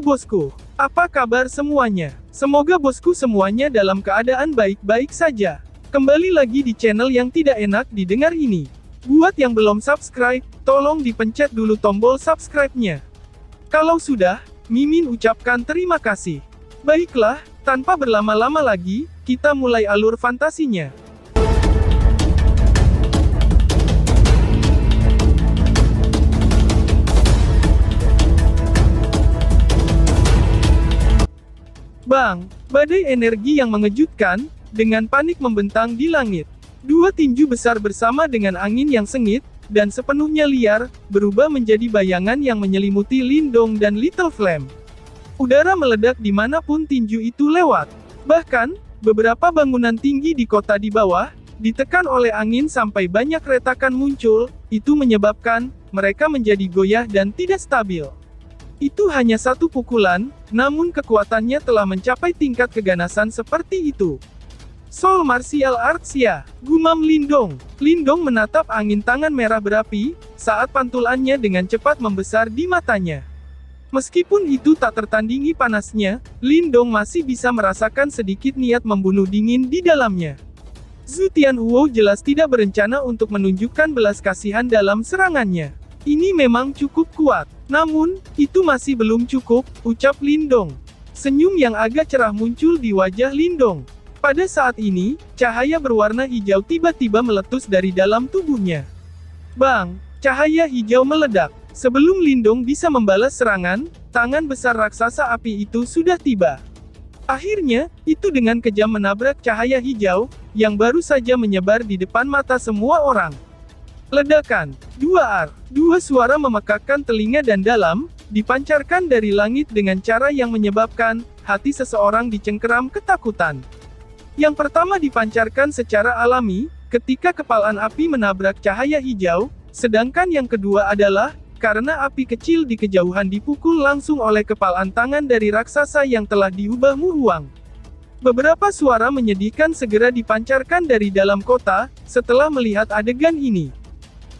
bosku. Apa kabar semuanya? Semoga bosku semuanya dalam keadaan baik-baik saja. Kembali lagi di channel yang tidak enak didengar ini. Buat yang belum subscribe, tolong dipencet dulu tombol subscribe-nya. Kalau sudah, Mimin ucapkan terima kasih. Baiklah, tanpa berlama-lama lagi, kita mulai alur fantasinya. Bang, badai energi yang mengejutkan, dengan panik membentang di langit. Dua tinju besar bersama dengan angin yang sengit, dan sepenuhnya liar, berubah menjadi bayangan yang menyelimuti Lindong dan Little Flame. Udara meledak dimanapun tinju itu lewat. Bahkan, beberapa bangunan tinggi di kota di bawah, ditekan oleh angin sampai banyak retakan muncul, itu menyebabkan mereka menjadi goyah dan tidak stabil. Itu hanya satu pukulan, namun kekuatannya telah mencapai tingkat keganasan seperti itu. Soul Martial Arts ya, gumam Lindong. Lindong menatap angin tangan merah berapi, saat pantulannya dengan cepat membesar di matanya. Meskipun itu tak tertandingi panasnya, Lindong masih bisa merasakan sedikit niat membunuh dingin di dalamnya. Zhu Tianhuo jelas tidak berencana untuk menunjukkan belas kasihan dalam serangannya. Ini memang cukup kuat. Namun, itu masih belum cukup, ucap Lindong. Senyum yang agak cerah muncul di wajah Lindong. Pada saat ini, cahaya berwarna hijau tiba-tiba meletus dari dalam tubuhnya. Bang! Cahaya hijau meledak. Sebelum Lindong bisa membalas serangan, tangan besar raksasa api itu sudah tiba. Akhirnya, itu dengan kejam menabrak cahaya hijau, yang baru saja menyebar di depan mata semua orang. Ledakan. Dua suara memekakkan telinga dan dalam, dipancarkan dari langit dengan cara yang menyebabkan hati seseorang dicengkeram ketakutan. Yang pertama dipancarkan secara alami, ketika kepalan api menabrak cahaya hijau, sedangkan yang kedua adalah, karena api kecil di kejauhan dipukul langsung oleh kepalan tangan dari raksasa yang telah diubah muhuang. Beberapa suara menyedihkan segera dipancarkan dari dalam kota, setelah melihat adegan ini.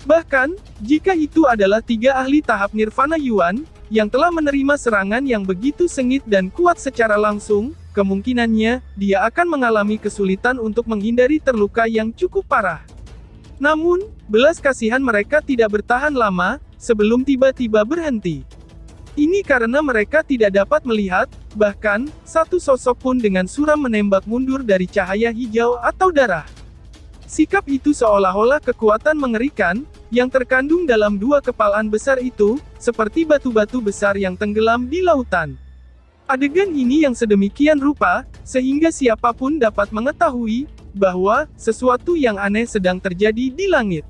Bahkan, jika itu adalah tiga ahli tahap Nirvana Yuan, yang telah menerima serangan yang begitu sengit dan kuat secara langsung, kemungkinannya, dia akan mengalami kesulitan untuk menghindari terluka yang cukup parah. Namun, belas kasihan mereka tidak bertahan lama, sebelum tiba-tiba berhenti. Ini karena mereka tidak dapat melihat, bahkan, satu sosok pun dengan suram menembak mundur dari cahaya hijau atau darah. Sikap itu seolah-olah kekuatan mengerikan, yang terkandung dalam dua kepalan besar itu, seperti batu-batu besar yang tenggelam di lautan. Adegan ini yang sedemikian rupa, sehingga siapapun dapat mengetahui, bahwa, sesuatu yang aneh sedang terjadi di langit.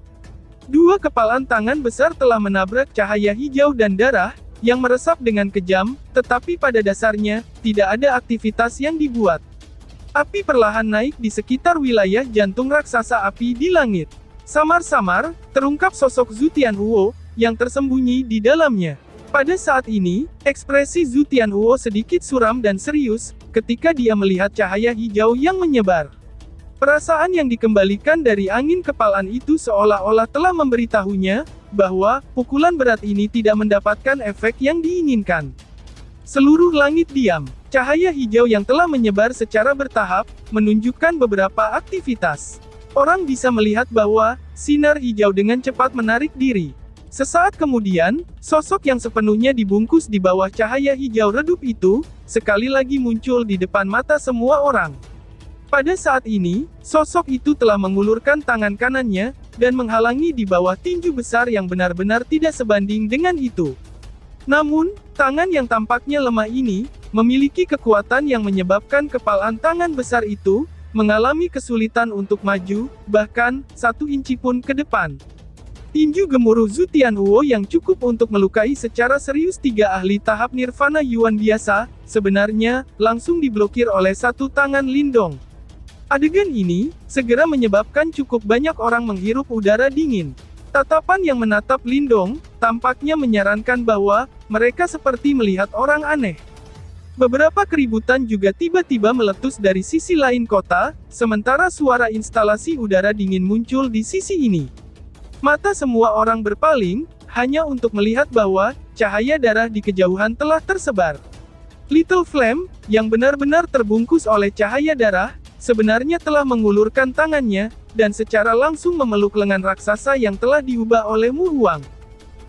Dua kepalan tangan besar telah menabrak cahaya hijau dan darah, yang meresap dengan kejam, tetapi pada dasarnya, tidak ada aktivitas yang dibuat. Api perlahan naik di sekitar wilayah jantung raksasa api di langit. Samar-samar, terungkap sosok Zhu Tianhuo, yang tersembunyi di dalamnya. Pada saat ini, ekspresi Zhu Tianhuo sedikit suram dan serius, ketika dia melihat cahaya hijau yang menyebar. Perasaan yang dikembalikan dari angin kepalan itu seolah-olah telah memberitahunya, bahwa, pukulan berat ini tidak mendapatkan efek yang diinginkan. Seluruh langit diam. Cahaya hijau yang telah menyebar secara bertahap, menunjukkan beberapa aktivitas. Orang bisa melihat bahwa, sinar hijau dengan cepat menarik diri. Sesaat kemudian, sosok yang sepenuhnya dibungkus di bawah cahaya hijau redup itu, sekali lagi muncul di depan mata semua orang. Pada saat ini, sosok itu telah mengulurkan tangan kanannya, dan menghalangi di bawah tinju besar yang benar-benar tidak sebanding dengan itu. Namun, tangan yang tampaknya lemah ini, memiliki kekuatan yang menyebabkan kepalan tangan besar itu, mengalami kesulitan untuk maju, bahkan, 1 inci pun ke depan. Tinju gemuruh Zhu Tianhuo yang cukup untuk melukai secara serius tiga ahli tahap Nirvana Yuan biasa, sebenarnya, langsung diblokir oleh satu tangan Lindong. Adegan ini, segera menyebabkan cukup banyak orang menghirup udara dingin. Tatapan yang menatap Lindong, tampaknya menyarankan bahwa, mereka seperti melihat orang aneh. Beberapa keributan juga tiba-tiba meletus dari sisi lain kota, sementara suara instalasi udara dingin muncul di sisi ini. Mata semua orang berpaling, hanya untuk melihat bahwa, cahaya darah di kejauhan telah tersebar. Little Flame, yang benar-benar terbungkus oleh cahaya darah, sebenarnya telah mengulurkan tangannya, dan secara langsung memeluk lengan raksasa yang telah diubah oleh Mu Huang.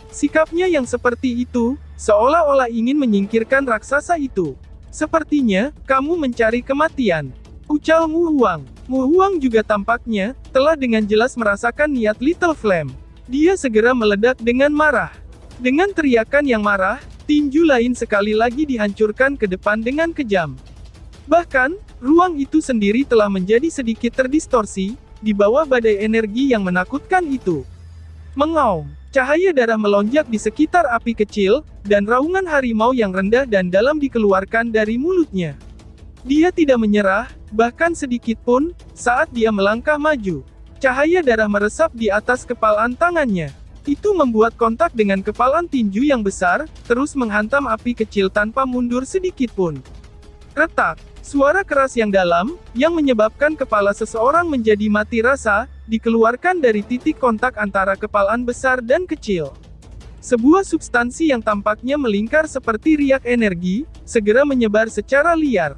Sikapnya yang seperti itu, seolah-olah ingin menyingkirkan raksasa itu. Sepertinya, kamu mencari kematian. Ucal Mu Huang. Mu Huang juga tampaknya, telah dengan jelas merasakan niat Little Flame. Dia segera meledak dengan marah. Dengan teriakan yang marah, tinju lain sekali lagi dihancurkan ke depan dengan kejam. Bahkan, ruang itu sendiri telah menjadi sedikit terdistorsi, di bawah badai energi yang menakutkan itu. Mengaum, cahaya darah melonjak di sekitar api kecil, dan raungan harimau yang rendah dan dalam dikeluarkan dari mulutnya. Dia tidak menyerah, bahkan sedikit pun, saat dia melangkah maju. Cahaya darah meresap di atas kepalan tangannya. Itu membuat kontak dengan kepalan tinju yang besar, terus menghantam api kecil tanpa mundur sedikit pun. Retak, suara keras yang dalam, yang menyebabkan kepala seseorang menjadi mati rasa, dikeluarkan dari titik kontak antara kepalan besar dan kecil. Sebuah substansi yang tampaknya melingkar seperti riak energi, segera menyebar secara liar.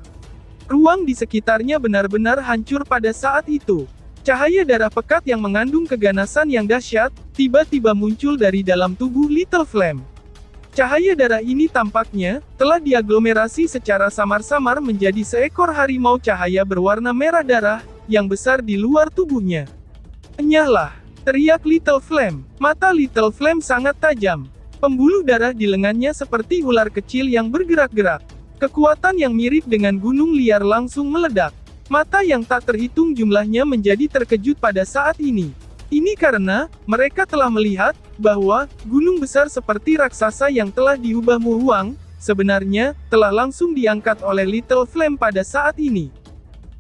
Ruang di sekitarnya benar-benar hancur pada saat itu. Cahaya darah pekat yang mengandung keganasan yang dahsyat, tiba-tiba muncul dari dalam tubuh Little Flame. Cahaya darah ini tampaknya, telah diaglomerasi secara samar-samar menjadi seekor harimau cahaya berwarna merah darah, yang besar di luar tubuhnya. Enyahlah! Teriak Little Flame. Mata Little Flame sangat tajam. Pembuluh darah di lengannya seperti ular kecil yang bergerak-gerak. Kekuatan yang mirip dengan gunung liar langsung meledak. Mata yang tak terhitung jumlahnya menjadi terkejut pada saat ini. Ini karena, mereka telah melihat, bahwa, gunung besar seperti raksasa yang telah diubah Mu Huang, sebenarnya, telah langsung diangkat oleh Little Flame pada saat ini.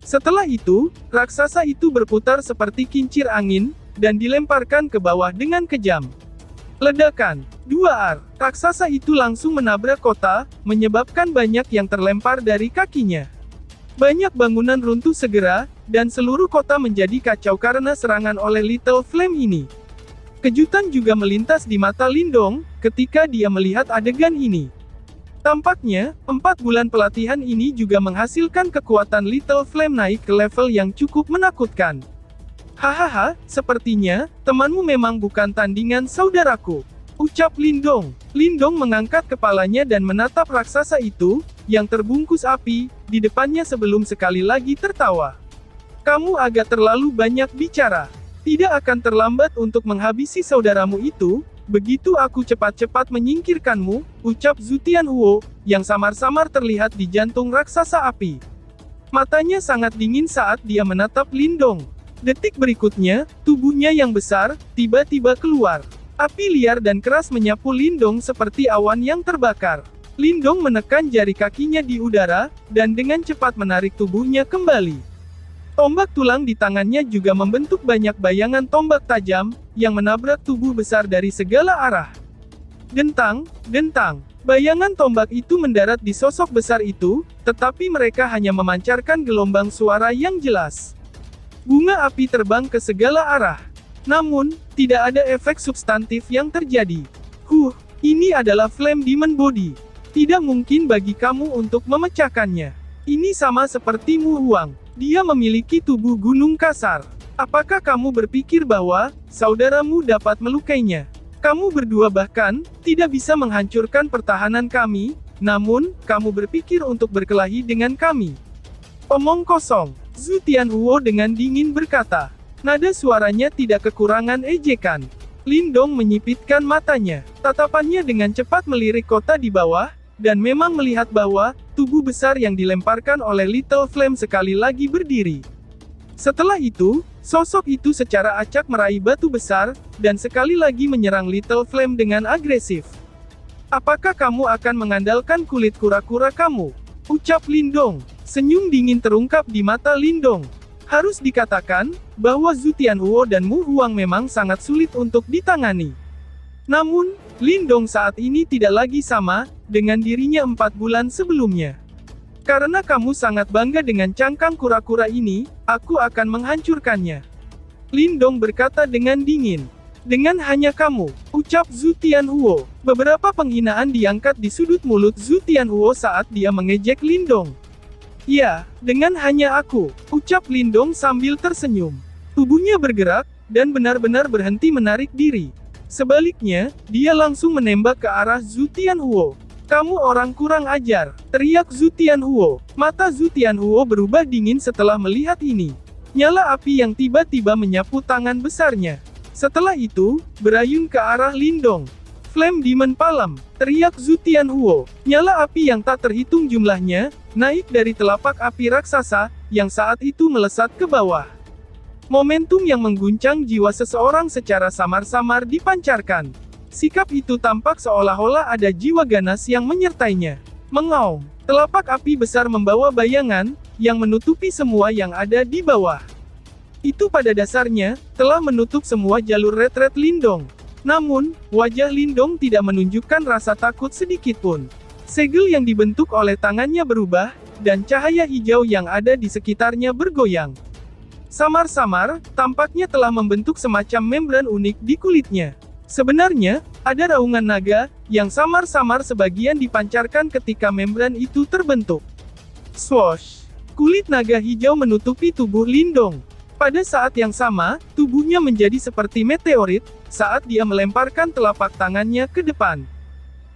Setelah itu, raksasa itu berputar seperti kincir angin, dan dilemparkan ke bawah dengan kejam. Ledakan. 2 raksasa itu langsung menabrak kota, menyebabkan banyak yang terlempar dari kakinya. Banyak bangunan runtuh segera, dan seluruh kota menjadi kacau karena serangan oleh Little Flame ini. Kejutan juga melintas di mata Lindong, ketika dia melihat adegan ini. Tampaknya, 4 bulan pelatihan ini juga menghasilkan kekuatan Little Flame naik ke level yang cukup menakutkan. Hahaha, sepertinya, temanmu memang bukan tandingan saudaraku. Ucap Lindong. Lindong mengangkat kepalanya dan menatap raksasa itu, yang terbungkus api, di depannya sebelum sekali lagi tertawa. Kamu agak terlalu banyak bicara. Tidak akan terlambat untuk menghabisi saudaramu itu, begitu aku cepat-cepat menyingkirkanmu, ucap Zhu Tianhuo, yang samar-samar terlihat di jantung raksasa api. Matanya sangat dingin saat dia menatap Lindong. Detik berikutnya, tubuhnya yang besar, tiba-tiba keluar. Api liar dan keras menyapu Lindong seperti awan yang terbakar. Lindong menekan jari kakinya di udara, dan dengan cepat menarik tubuhnya kembali. Tombak tulang di tangannya juga membentuk banyak bayangan tombak tajam, yang menabrak tubuh besar dari segala arah. Dentang, dentang. Bayangan tombak itu mendarat di sosok besar itu, tetapi mereka hanya memancarkan gelombang suara yang jelas. Bunga api terbang ke segala arah. Namun, tidak ada efek substantif yang terjadi. Ini adalah Flame Demon Body. Tidak mungkin bagi kamu untuk memecahkannya. Ini sama seperti Mu Huang. Dia memiliki tubuh gunung kasar. Apakah kamu berpikir bahwa, saudaramu dapat melukainya? Kamu berdua bahkan, tidak bisa menghancurkan pertahanan kami, namun, kamu berpikir untuk berkelahi dengan kami. Omong kosong. Zhu Tianhuo dengan dingin berkata. Nada suaranya tidak kekurangan ejekan. Lindong menyipitkan matanya. Tatapannya dengan cepat melirik kota di bawah, dan memang melihat bahwa, tubuh besar yang dilemparkan oleh Little Flame sekali lagi berdiri. Setelah itu, sosok itu secara acak meraih batu besar, dan sekali lagi menyerang Little Flame dengan agresif. Apakah kamu akan mengandalkan kulit kura-kura kamu? Ucap Lindong. Senyum dingin terungkap di mata Lindong. Harus dikatakan, bahwa Zhu Tianhuo dan Mu Huang memang sangat sulit untuk ditangani. Namun, Lindong saat ini tidak lagi sama, dengan dirinya 4 bulan sebelumnya. Karena kamu sangat bangga dengan cangkang kura-kura ini, aku akan menghancurkannya. Lindong berkata dengan dingin. Dengan hanya kamu, ucap Zhu Tianhuo. Beberapa penghinaan diangkat di sudut mulut Zhu Tianhuo saat dia mengejek Lindong. Ya, dengan hanya aku, ucap Lindong sambil tersenyum. Tubuhnya bergerak, dan benar-benar berhenti menarik diri. Sebaliknya, dia langsung menembak ke arah Zhu Tianhuo. Kamu orang kurang ajar, teriak Zhu Tianhuo. Mata Zhu Tianhuo berubah dingin setelah melihat ini. Nyala api yang tiba-tiba menyapu tangan besarnya. Setelah itu, berayun ke arah Lindong. Flame Demon Palm, teriak Zhu Tianhuo. Nyala api yang tak terhitung jumlahnya, naik dari telapak api raksasa, yang saat itu melesat ke bawah. Momentum yang mengguncang jiwa seseorang secara samar-samar dipancarkan. Sikap itu tampak seolah-olah ada jiwa ganas yang menyertainya. Mengaum, telapak api besar membawa bayangan, yang menutupi semua yang ada di bawah. Itu pada dasarnya, telah menutup semua jalur retret Lindong. Namun, wajah Lindong tidak menunjukkan rasa takut sedikitpun. Segel yang dibentuk oleh tangannya berubah, dan cahaya hijau yang ada di sekitarnya bergoyang. Samar-samar, tampaknya telah membentuk semacam membran unik di kulitnya. Sebenarnya, ada raungan naga, yang samar-samar sebagian dipancarkan ketika membran itu terbentuk. Swoosh! Kulit naga hijau menutupi tubuh Lindong. Pada saat yang sama, tubuhnya menjadi seperti meteorit, saat dia melemparkan telapak tangannya ke depan.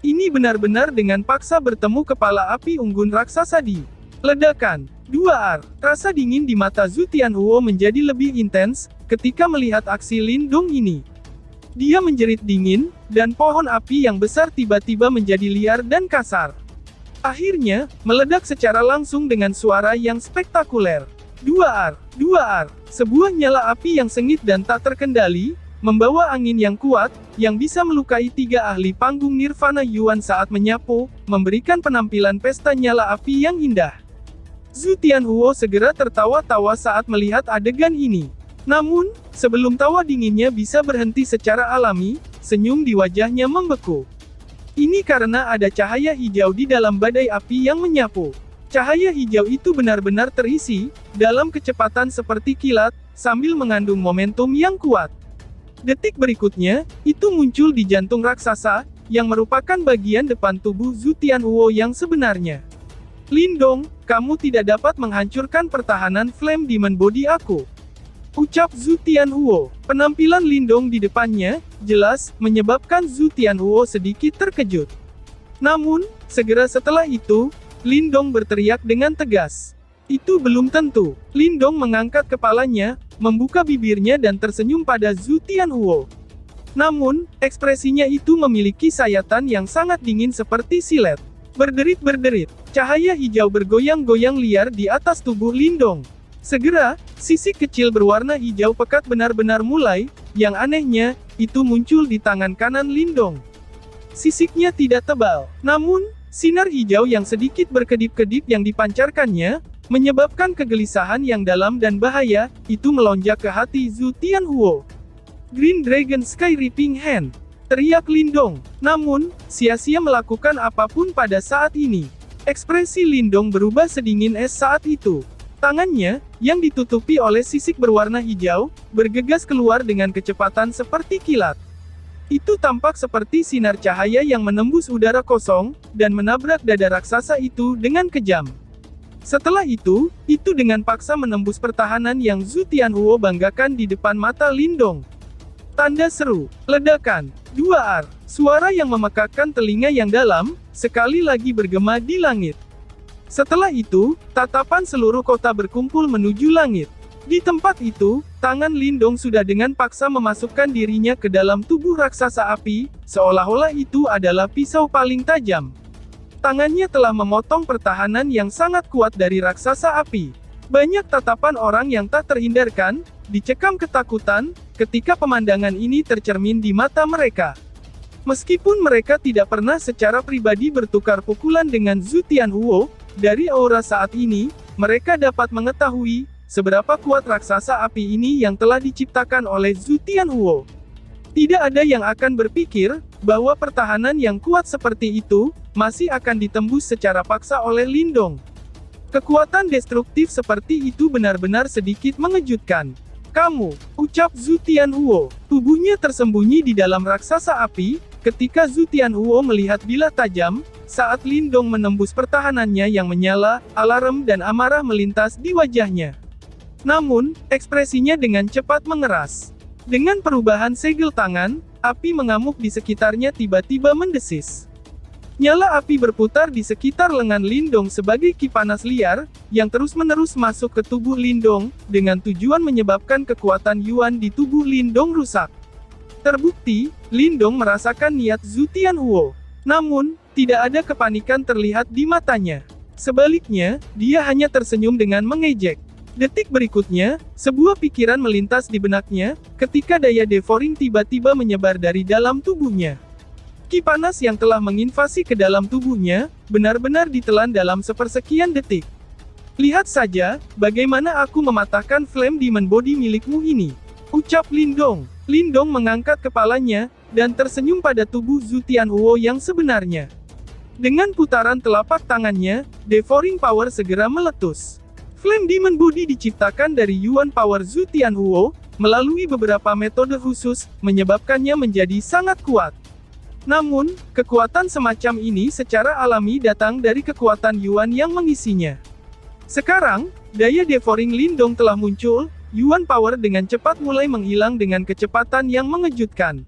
Ini benar-benar dengan paksa bertemu kepala api unggun raksasa di ledakan. 2R. Rasa dingin di mata Zhu Tianhuo menjadi lebih intens, ketika melihat aksi Lindong ini. Dia menjerit dingin, dan pohon api yang besar tiba-tiba menjadi liar dan kasar. Akhirnya, meledak secara langsung dengan suara yang spektakuler. 2R. Sebuah nyala api yang sengit dan tak terkendali, membawa angin yang kuat, yang bisa melukai 3 ahli panggung Nirvana Yuan saat menyapu, memberikan penampilan pesta nyala api yang indah. Zhu Tianhuo segera tertawa-tawa saat melihat adegan ini. Namun, sebelum tawa dinginnya bisa berhenti secara alami, senyum di wajahnya membeku. Ini karena ada cahaya hijau di dalam badai api yang menyapu. Cahaya hijau itu benar-benar terisi, dalam kecepatan seperti kilat, sambil mengandung momentum yang kuat. Detik berikutnya, itu muncul di jantung raksasa, yang merupakan bagian depan tubuh Zhu Tianhuo yang sebenarnya. Lindong, kamu tidak dapat menghancurkan pertahanan Flame Demon Body aku. Ucap Zhu Tianhuo. Penampilan Lindong di depannya, jelas, menyebabkan Zhu Tianhuo sedikit terkejut. Namun, segera setelah itu, Lindong berteriak dengan tegas. Itu belum tentu. Lindong mengangkat kepalanya, membuka bibirnya dan tersenyum pada Zhu Tianhuo. Namun, ekspresinya itu memiliki sayatan yang sangat dingin seperti silet. Berderit-berderit, cahaya hijau bergoyang-goyang liar di atas tubuh Lindong. Segera, sisik kecil berwarna hijau pekat benar-benar mulai, yang anehnya, itu muncul di tangan kanan Lindong. Sisiknya tidak tebal, namun, sinar hijau yang sedikit berkedip-kedip yang dipancarkannya, menyebabkan kegelisahan yang dalam dan bahaya, itu melonjak ke hati Zhu Tianhuo. Green Dragon Sky Reaping Hand, teriak Lindong. Namun, sia-sia melakukan apapun pada saat ini. Ekspresi Lindong berubah sedingin es saat itu. Tangannya, yang ditutupi oleh sisik berwarna hijau, bergegas keluar dengan kecepatan seperti kilat. Itu tampak seperti sinar cahaya yang menembus udara kosong, dan menabrak dada raksasa itu dengan kejam. Setelah itu dengan paksa menembus pertahanan yang Zhu Tianhuo banggakan di depan mata Lindong. Tanda seru, ledakan, 2R, suara yang memekakkan telinga yang dalam, sekali lagi bergema di langit. Setelah itu, tatapan seluruh kota berkumpul menuju langit. Di tempat itu, tangan Lindong sudah dengan paksa memasukkan dirinya ke dalam tubuh raksasa api, seolah-olah itu adalah pisau paling tajam. Tangannya telah memotong pertahanan yang sangat kuat dari raksasa api. Banyak tatapan orang yang tak terhindarkan, dicekam ketakutan, ketika pemandangan ini tercermin di mata mereka. Meskipun mereka tidak pernah secara pribadi bertukar pukulan dengan Zhu Tianhuo, dari aura saat ini, mereka dapat mengetahui seberapa kuat raksasa api ini yang telah diciptakan oleh Zhu Tianhuo. Tidak ada yang akan berpikir bahwa pertahanan yang kuat seperti itu masih akan ditembus secara paksa oleh Lindong. Kekuatan destruktif seperti itu benar-benar sedikit mengejutkan. Kamu, ucap Zhu Tianhuo. Tubuhnya tersembunyi di dalam raksasa api, ketika Zhu Tianhuo melihat bilah tajam, saat Lindong menembus pertahanannya yang menyala, alarm dan amarah melintas di wajahnya. Namun, ekspresinya dengan cepat mengeras. Dengan perubahan segel tangan, api mengamuk di sekitarnya tiba-tiba mendesis. Nyala api berputar di sekitar lengan Lindong sebagai ki panas liar, yang terus-menerus masuk ke tubuh Lindong, dengan tujuan menyebabkan kekuatan Yuan di tubuh Lindong rusak. Terbukti, Lindong merasakan niat Zhu Tianhuo. Namun, tidak ada kepanikan terlihat di matanya. Sebaliknya, dia hanya tersenyum dengan mengejek. Detik berikutnya, sebuah pikiran melintas di benaknya, ketika daya devouring tiba-tiba menyebar dari dalam tubuhnya. Ki panas yang telah menginvasi ke dalam tubuhnya, benar-benar ditelan dalam sepersekian detik. Lihat saja, bagaimana aku mematahkan Flame Demon Body milikmu ini, ucap Lindong. Lindong mengangkat kepalanya, dan tersenyum pada tubuh Zhu Tianhuo yang sebenarnya. Dengan putaran telapak tangannya, devouring power segera meletus. Flame Demon Body diciptakan dari Yuan Power Zhu Tianhuo, melalui beberapa metode khusus, menyebabkannya menjadi sangat kuat. Namun, kekuatan semacam ini secara alami datang dari kekuatan Yuan yang mengisinya. Sekarang, daya devouring Lindong telah muncul, Yuan Power dengan cepat mulai menghilang dengan kecepatan yang mengejutkan.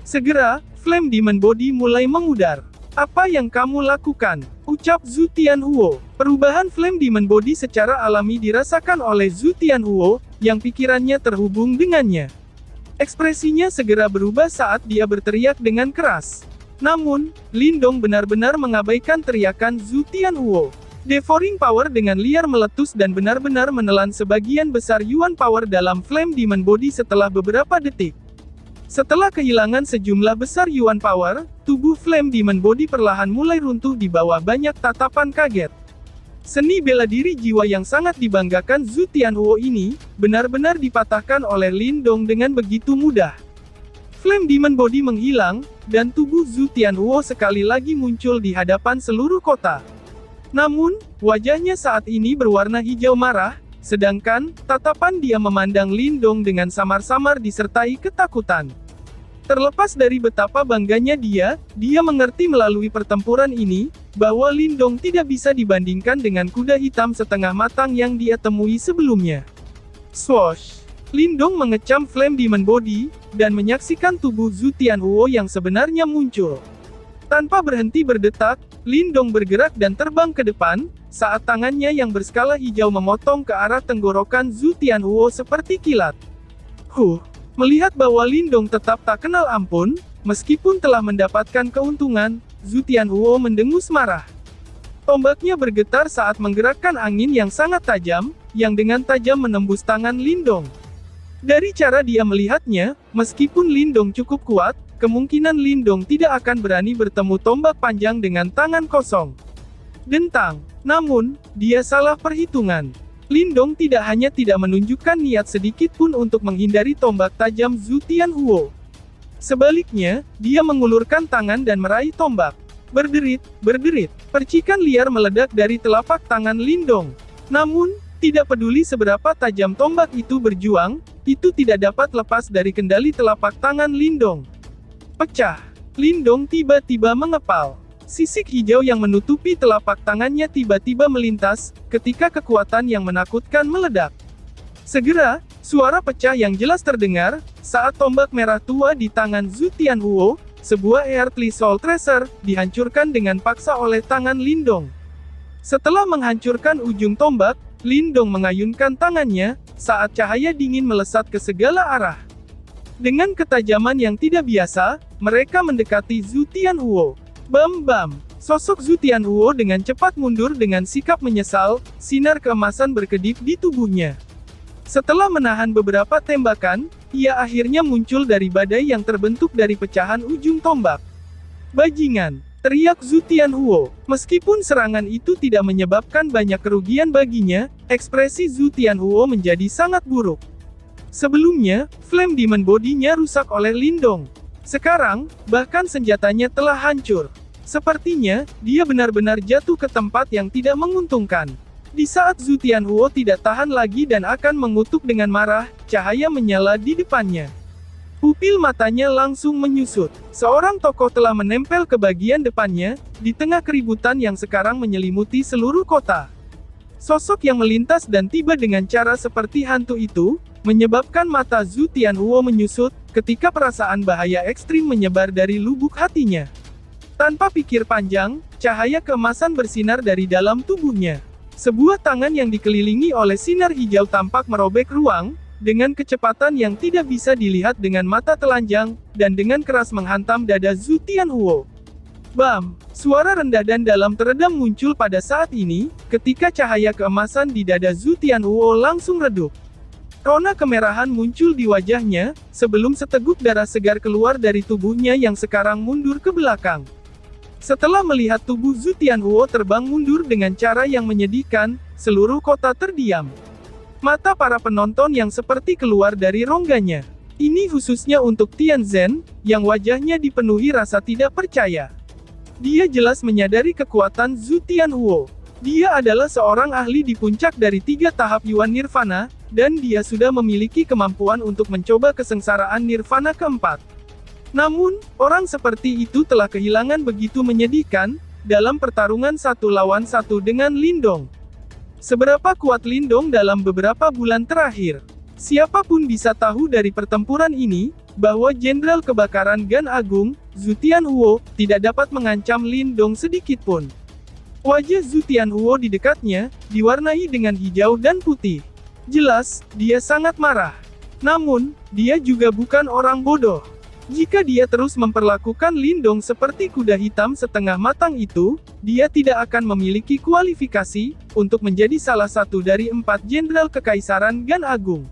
Segera, Flame Demon Body mulai memudar. Apa yang kamu lakukan? Ucap Zhu Tianhuo. Perubahan Flame Demon Body secara alami dirasakan oleh Zhu Tianhuo, yang pikirannya terhubung dengannya. Ekspresinya segera berubah saat dia berteriak dengan keras. Namun, Lindong benar-benar mengabaikan teriakan Zhu Tianhuo. Devouring Power dengan liar meletus dan benar-benar menelan sebagian besar Yuan Power dalam Flame Demon Body setelah beberapa detik. Setelah kehilangan sejumlah besar Yuan Power, tubuh Flame Demon Body perlahan mulai runtuh di bawah banyak tatapan kaget. Seni bela diri jiwa yang sangat dibanggakan Zhu Tianhuo ini, benar-benar dipatahkan oleh Lindong dengan begitu mudah. Flame Demon Body menghilang, dan tubuh Zhu Tianhuo sekali lagi muncul di hadapan seluruh kota. Namun, wajahnya saat ini berwarna hijau marah, sedangkan, tatapan dia memandang Lindong dengan samar-samar disertai ketakutan. Terlepas dari betapa bangganya dia mengerti melalui pertempuran ini, bahwa Lindong tidak bisa dibandingkan dengan kuda hitam setengah matang yang dia temui sebelumnya. Swoosh! Lindong mengecam Flame Demon Body, dan menyaksikan tubuh Zhu Tianhuo yang sebenarnya muncul. Tanpa berhenti berdetak, Lindong bergerak dan terbang ke depan, saat tangannya yang berskala hijau memotong ke arah tenggorokan Zhu Tianhuo seperti kilat. Melihat bahwa Lindong tetap tak kenal ampun, meskipun telah mendapatkan keuntungan, Zhu Tianhuo mendengus marah. Tombaknya bergetar saat menggerakkan angin yang sangat tajam, yang dengan tajam menembus tangan Lindong. Dari cara dia melihatnya, meskipun Lindong cukup kuat, kemungkinan Lindong tidak akan berani bertemu tombak panjang dengan tangan kosong. Dentang. Namun, dia salah perhitungan. Lindong tidak hanya tidak menunjukkan niat sedikit pun untuk menghindari tombak tajam Zhu Tianhuo. Sebaliknya, dia mengulurkan tangan dan meraih tombak. Berderit, percikan liar meledak dari telapak tangan Lindong. Namun, tidak peduli seberapa tajam tombak itu berjuang, itu tidak dapat lepas dari kendali telapak tangan Lindong. Pecah. Lindong tiba-tiba mengepal. Sisik hijau yang menutupi telapak tangannya tiba-tiba melintas, ketika kekuatan yang menakutkan meledak. Segera, suara pecah yang jelas terdengar, saat tombak merah tua di tangan Zhu Tianhuo, sebuah Earthly Soul Tracer, dihancurkan dengan paksa oleh tangan Lindong. Setelah menghancurkan ujung tombak, Lindong mengayunkan tangannya, saat cahaya dingin melesat ke segala arah. Dengan ketajaman yang tidak biasa, mereka mendekati Zhu Tianhuo. Bam! Sosok Zhu Tianhuo dengan cepat mundur dengan sikap menyesal, sinar keemasan berkedip di tubuhnya. Setelah menahan beberapa tembakan, ia akhirnya muncul dari badai yang terbentuk dari pecahan ujung tombak. Bajingan! Teriak Zhu Tianhuo. Meskipun serangan itu tidak menyebabkan banyak kerugian baginya, ekspresi Zhu Tianhuo menjadi sangat buruk. Sebelumnya, Flame Demon Body-nya rusak oleh Lindong. Sekarang, bahkan senjatanya telah hancur. Sepertinya, dia benar-benar jatuh ke tempat yang tidak menguntungkan. Di saat Zhu Tianhuo tidak tahan lagi dan akan mengutuk dengan marah, cahaya menyala di depannya. Pupil matanya langsung menyusut. Seorang tokoh telah menempel ke bagian depannya, di tengah keributan yang sekarang menyelimuti seluruh kota. Sosok yang melintas dan tiba dengan cara seperti hantu itu, menyebabkan mata Zhu Tianhuo menyusut, ketika perasaan bahaya ekstrim menyebar dari lubuk hatinya. Tanpa pikir panjang, cahaya keemasan bersinar dari dalam tubuhnya. Sebuah tangan yang dikelilingi oleh sinar hijau tampak merobek ruang, dengan kecepatan yang tidak bisa dilihat dengan mata telanjang, dan dengan keras menghantam dada Zhu Tianhuo. Bam! Suara rendah dan dalam teredam muncul pada saat ini, ketika cahaya keemasan di dada Zhu Tianhuo langsung redup. Rona kemerahan muncul di wajahnya, sebelum seteguk darah segar keluar dari tubuhnya yang sekarang mundur ke belakang. Setelah melihat tubuh Zhu Tianhuo terbang mundur dengan cara yang menyedihkan, seluruh kota terdiam. Mata para penonton yang seperti keluar dari rongganya. Ini khususnya untuk Tian Zhen, yang wajahnya dipenuhi rasa tidak percaya. Dia jelas menyadari kekuatan Zhu Tianhuo. Dia adalah seorang ahli di puncak dari 3 tahap Yuan Nirvana, dan dia sudah memiliki kemampuan untuk mencoba kesengsaraan Nirvana keempat. Namun, orang seperti itu telah kehilangan begitu menyedihkan, dalam pertarungan 1 lawan 1 dengan Lindong. Seberapa kuat Lindong dalam beberapa bulan terakhir? Siapapun bisa tahu dari pertempuran ini, bahwa Jenderal Kebakaran Gan Agung, Zhu Tianhuo, tidak dapat mengancam Lindong sedikitpun. Wajah Zhu Tianhuo di dekatnya, diwarnai dengan hijau dan putih. Jelas, dia sangat marah. Namun, dia juga bukan orang bodoh. Jika dia terus memperlakukan Lindong seperti kuda hitam setengah matang itu, dia tidak akan memiliki kualifikasi untuk menjadi salah satu dari 4 jenderal kekaisaran Gan Agung.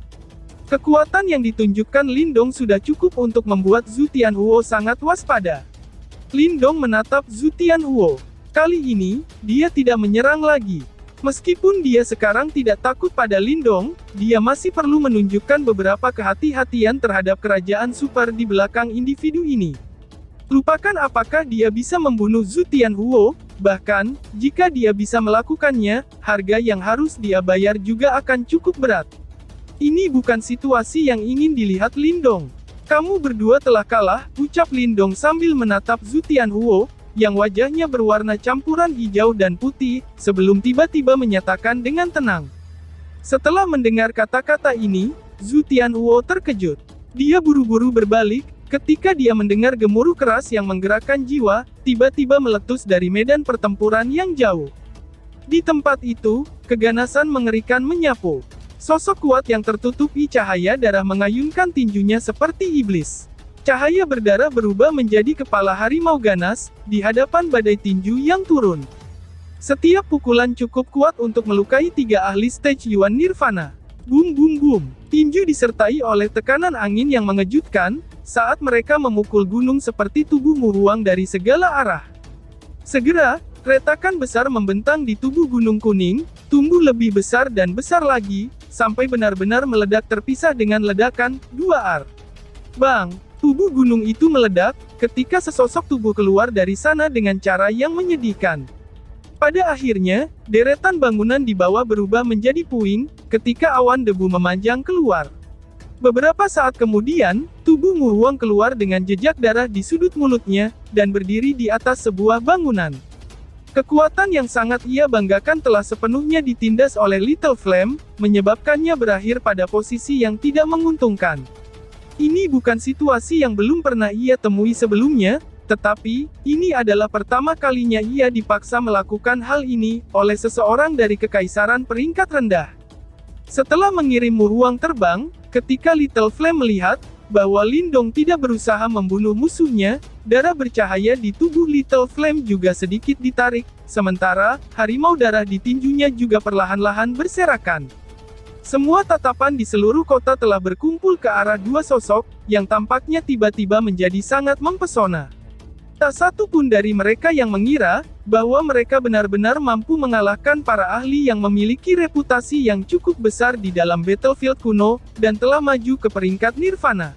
Kekuatan yang ditunjukkan Lindong sudah cukup untuk membuat Zhu Tianhuo sangat waspada. Lindong menatap Zhu Tianhuo. Kali ini, dia tidak menyerang lagi. Meskipun dia sekarang tidak takut pada Lindong, dia masih perlu menunjukkan beberapa kehati-hatian terhadap kerajaan super di belakang individu ini. Lupakan apakah dia bisa membunuh Zhu Tianhuo, bahkan, jika dia bisa melakukannya, harga yang harus dia bayar juga akan cukup berat. Ini bukan situasi yang ingin dilihat Lindong. Kamu berdua telah kalah, ucap Lindong sambil menatap Zhu Tianhuo, yang wajahnya berwarna campuran hijau dan putih, sebelum tiba-tiba menyatakan dengan tenang. Setelah mendengar kata-kata ini, Zhu Tianhuo terkejut. Dia buru-buru berbalik, ketika dia mendengar gemuruh keras yang menggerakkan jiwa, tiba-tiba meletus dari medan pertempuran yang jauh. Di tempat itu, keganasan mengerikan menyapu. Sosok kuat yang tertutupi cahaya darah mengayunkan tinjunya seperti iblis. Cahaya berdarah berubah menjadi kepala harimau ganas, di hadapan badai tinju yang turun. Setiap pukulan cukup kuat untuk melukai 3 ahli stage Yuan Nirvana. Bum bum bum. Tinju disertai oleh tekanan angin yang mengejutkan, saat mereka memukul gunung seperti tubuh Muhuang dari segala arah. Segera, retakan besar membentang di tubuh Gunung Kuning, tumbuh lebih besar dan besar lagi, sampai benar-benar meledak terpisah dengan ledakan 2R. Bang! Tubuh gunung itu meledak, ketika sesosok tubuh keluar dari sana dengan cara yang menyedihkan. Pada akhirnya, deretan bangunan di bawah berubah menjadi puing, ketika awan debu memanjang keluar. Beberapa saat kemudian, tubuh Muhuang keluar dengan jejak darah di sudut mulutnya, dan berdiri di atas sebuah bangunan. Kekuatan yang sangat ia banggakan telah sepenuhnya ditindas oleh Little Flame, menyebabkannya berakhir pada posisi yang tidak menguntungkan. Ini bukan situasi yang belum pernah ia temui sebelumnya, tetapi, ini adalah pertama kalinya ia dipaksa melakukan hal ini, oleh seseorang dari kekaisaran peringkat rendah. Setelah mengirim Muhuang terbang, ketika Little Flame melihat, bahwa Lindong tidak berusaha membunuh musuhnya, darah bercahaya di tubuh Little Flame juga sedikit ditarik, sementara, harimau darah di tinjunya juga perlahan-lahan berserakan. Semua tatapan di seluruh kota telah berkumpul ke arah 2 sosok, yang tampaknya tiba-tiba menjadi sangat mempesona. Tak satu pun dari mereka yang mengira, bahwa mereka benar-benar mampu mengalahkan para ahli yang memiliki reputasi yang cukup besar di dalam Battlefield kuno, dan telah maju ke peringkat Nirvana.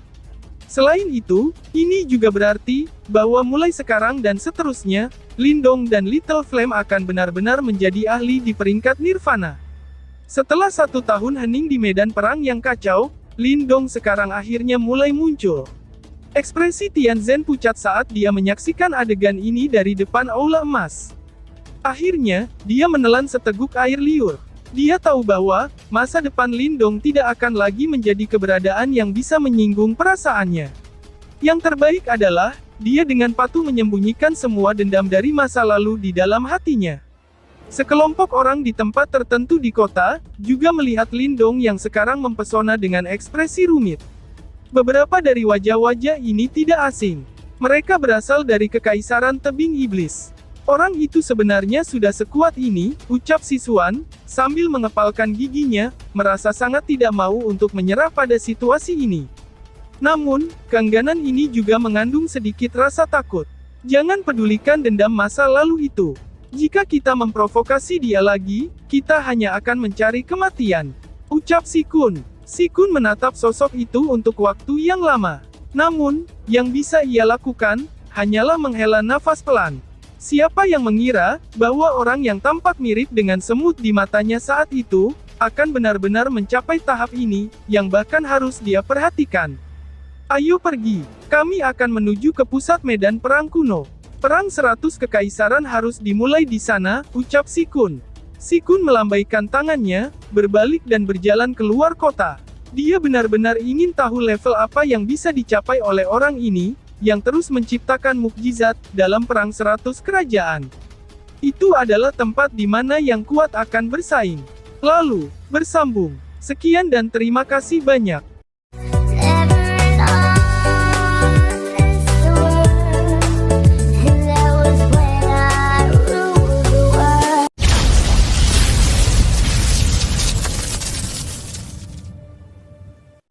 Selain itu, ini juga berarti, bahwa mulai sekarang dan seterusnya, Lindong dan Little Flame akan benar-benar menjadi ahli di peringkat Nirvana. Setelah 1 tahun hening di medan perang yang kacau, Lindong sekarang akhirnya mulai muncul. Ekspresi Tianzhen pucat saat dia menyaksikan adegan ini dari depan aula emas. Akhirnya, dia menelan seteguk air liur. Dia tahu bahwa, masa depan Lindong tidak akan lagi menjadi keberadaan yang bisa menyinggung perasaannya. Yang terbaik adalah, dia dengan patuh menyembunyikan semua dendam dari masa lalu di dalam hatinya. Sekelompok orang di tempat tertentu di kota, juga melihat Lindong yang sekarang mempesona dengan ekspresi rumit. Beberapa dari wajah-wajah ini tidak asing. Mereka berasal dari Kekaisaran Tebing Iblis. Orang itu sebenarnya sudah sekuat ini, ucap Sisuan, sambil mengepalkan giginya, merasa sangat tidak mau untuk menyerah pada situasi ini. Namun, keengganan ini juga mengandung sedikit rasa takut. Jangan pedulikan dendam masa lalu itu. Jika kita memprovokasi dia lagi, kita hanya akan mencari kematian, ucap Sikun. Sikun menatap sosok itu untuk waktu yang lama. Namun, yang bisa ia lakukan, hanyalah menghela nafas pelan. Siapa yang mengira, bahwa orang yang tampak mirip dengan semut di matanya saat itu, akan benar-benar mencapai tahap ini, yang bahkan harus dia perhatikan. Ayo pergi, kami akan menuju ke pusat medan perang kuno. Perang 100 kekaisaran harus dimulai di sana, ucap Sikun. Sikun melambaikan tangannya, berbalik dan berjalan keluar kota. Dia benar-benar ingin tahu level apa yang bisa dicapai oleh orang ini, yang terus menciptakan mukjizat dalam perang 100 kerajaan. Itu adalah tempat di mana yang kuat akan bersaing. Lalu, bersambung. Sekian dan terima kasih banyak.